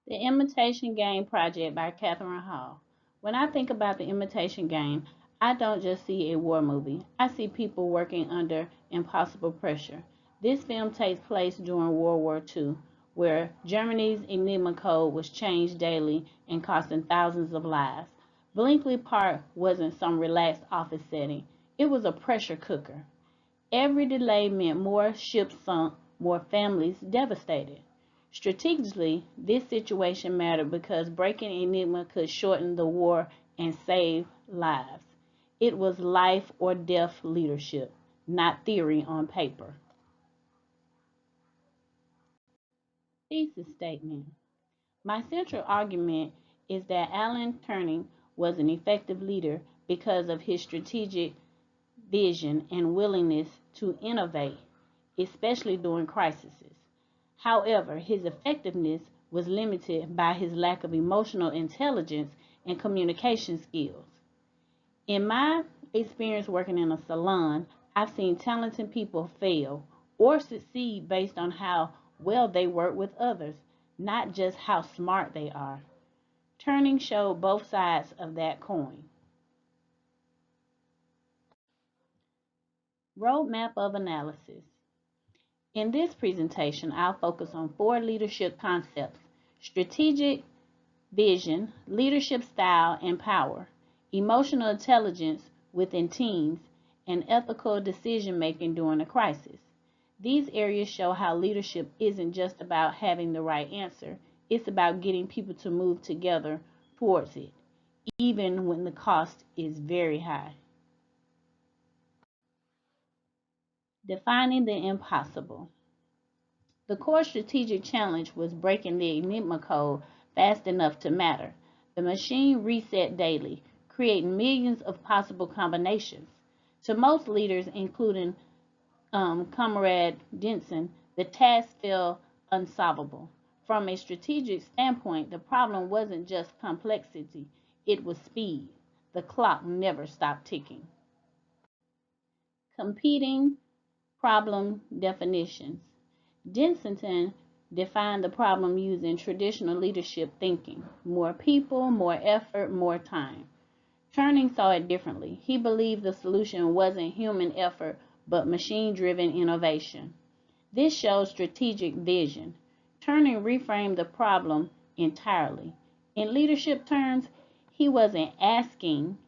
The Imitation Game Project by Kathryn Hall. When I think about the Imitation Game, I don't just see a war movie. I see people working under impossible pressure. This film takes place during World War II, where Germany's Enigma code was changed daily and costing thousands of lives. Blinkley Park wasn't some relaxed office setting. It was a pressure cooker. Every delay meant more ships sunk, more families devastated. Strategically, this situation mattered because breaking Enigma could shorten the war and save lives. It was life or death leadership, not theory on paper. Thesis statement. My central argument is that Alan Turing was an effective leader because of his strategic vision and willingness to innovate, especially during crises. However, his effectiveness was limited by his lack of emotional intelligence and communication skills. In my experience working in a salon, I've seen talented people fail or succeed based on how well they work with others, not just how smart they are. Turning showed both sides of that coin. Roadmap of analysis. In this presentation, I'll focus on four leadership concepts: strategic vision, leadership style and power, emotional intelligence within teams, and ethical decision making during a crisis. These areas show how leadership isn't just about having the right answer, it's about getting people to move together towards it, even when the cost is very high. Defining the impossible. The core strategic challenge was breaking the Enigma code fast enough to matter. The machine reset daily, creating millions of possible combinations. To most leaders, including Comrade Denson, the task felt unsolvable. From a strategic standpoint, the problem wasn't just complexity, it was speed. The clock never stopped ticking. Competing problem definitions. Denson defined the problem using traditional leadership thinking: more people, more effort, more time. Turing saw it differently. He believed the solution wasn't human effort, but machine driven innovation. This shows strategic vision. Turing reframed the problem entirely. In leadership terms, he wasn't asking,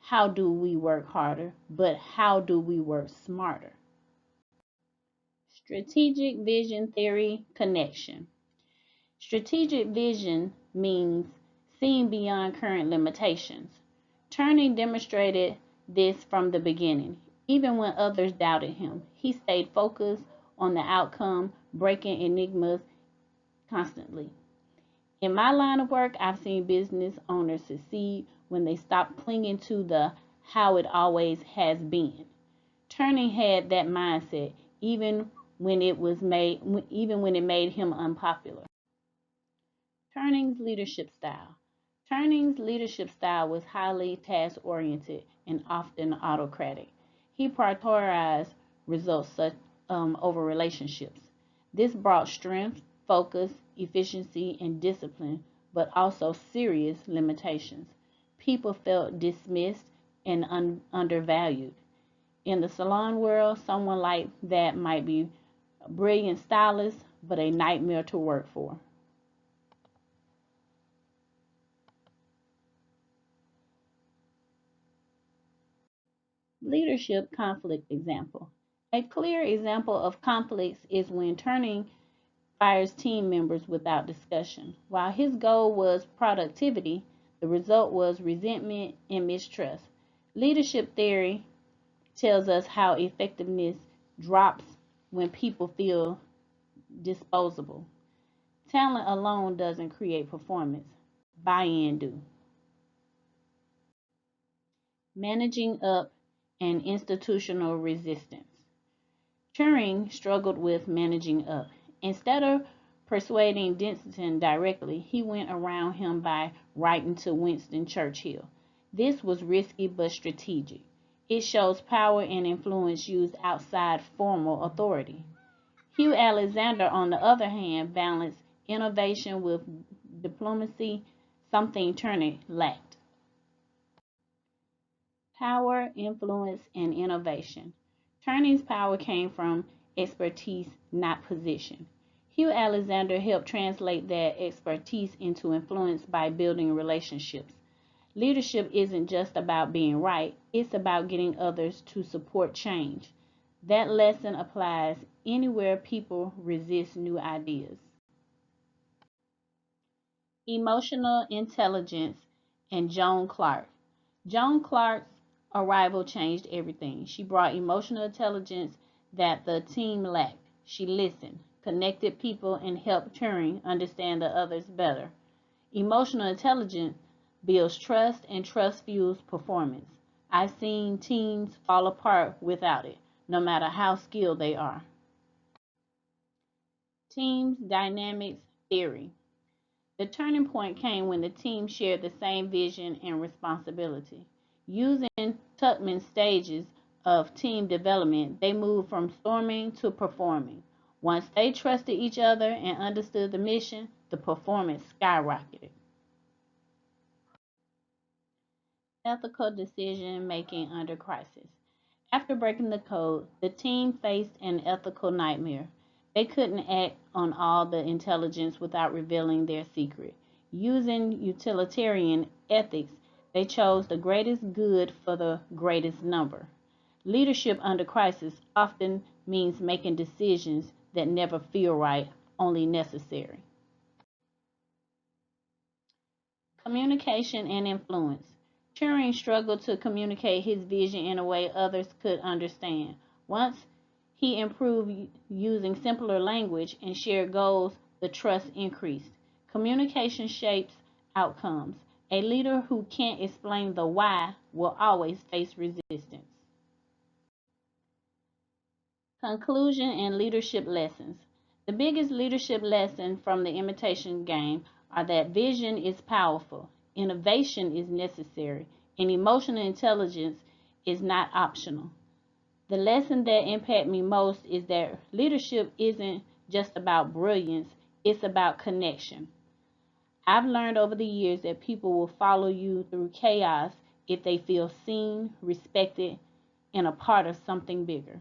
how do we work harder, but how do we work smarter? Strategic vision theory connection. Strategic vision means seeing beyond current limitations. Turing demonstrated this from the beginning. Even when others doubted him, he stayed focused on the outcome, breaking enigmas constantly. In my line of work, I've seen business owners succeed when they stopped clinging to the how it always has been. Turing had that mindset even when it made him unpopular. Turing's leadership style. Turing's leadership style was highly task-oriented and often autocratic. He prioritized results over relationships. This brought strength, focus, efficiency, and discipline, but also serious limitations. People felt dismissed and undervalued. In the salon world, someone like that might be a brilliant stylist, but a nightmare to work for. Leadership conflict example. A clear example of conflicts is when Turing fires team members without discussion. While his goal was productivity, the result was resentment and mistrust. Leadership theory tells us how effectiveness drops when people feel disposable. Talent alone doesn't create performance, buy-in do. Managing up and institutional resistance. Turing struggled with managing up. Instead of persuading Denson directly, he went around him by writing to Winston Churchill. This was risky but strategic. It shows power and influence used outside formal authority. Hugh Alexander, on the other hand, balanced innovation with diplomacy, something Turner lacked. Power, influence, and innovation. Turning's power came from expertise, not position. Hugh Alexander helped translate that expertise into influence by building relationships. Leadership isn't just about being right, it's about getting others to support change. That lesson applies anywhere people resist new ideas. Emotional intelligence and Joan Clark. Joan Clark's arrival changed everything. She brought emotional intelligence that the team lacked. She listened, connected people, and helped Turing understand the others better. Emotional intelligence builds trust, and trust fuels performance. I've seen teams fall apart without it, no matter how skilled they are. Teams dynamics theory. The turning point came when the team shared the same vision and responsibility. Using Tuckman's stages of team development, they moved from storming to performing. Once they trusted each other and understood the mission, the performance skyrocketed. Ethical decision making under crisis. After breaking the code, the team faced an ethical nightmare. They couldn't act on all the intelligence without revealing their secret. Using utilitarian ethics, they chose the greatest good for the greatest number. Leadership under crisis often means making decisions that never feel right, only necessary. Communication and influence. Turing struggled to communicate his vision in a way others could understand. Once he improved using simpler language and shared goals, the trust increased. Communication shapes outcomes. A leader who can't explain the why will always face resistance. Conclusion and leadership lessons. The biggest leadership lesson from the imitation game are that vision is powerful, innovation is necessary, and emotional intelligence is not optional. The lesson that impacted me most is that leadership isn't just about brilliance, it's about connection. I've learned over the years that people will follow you through chaos if they feel seen, respected, and a part of something bigger.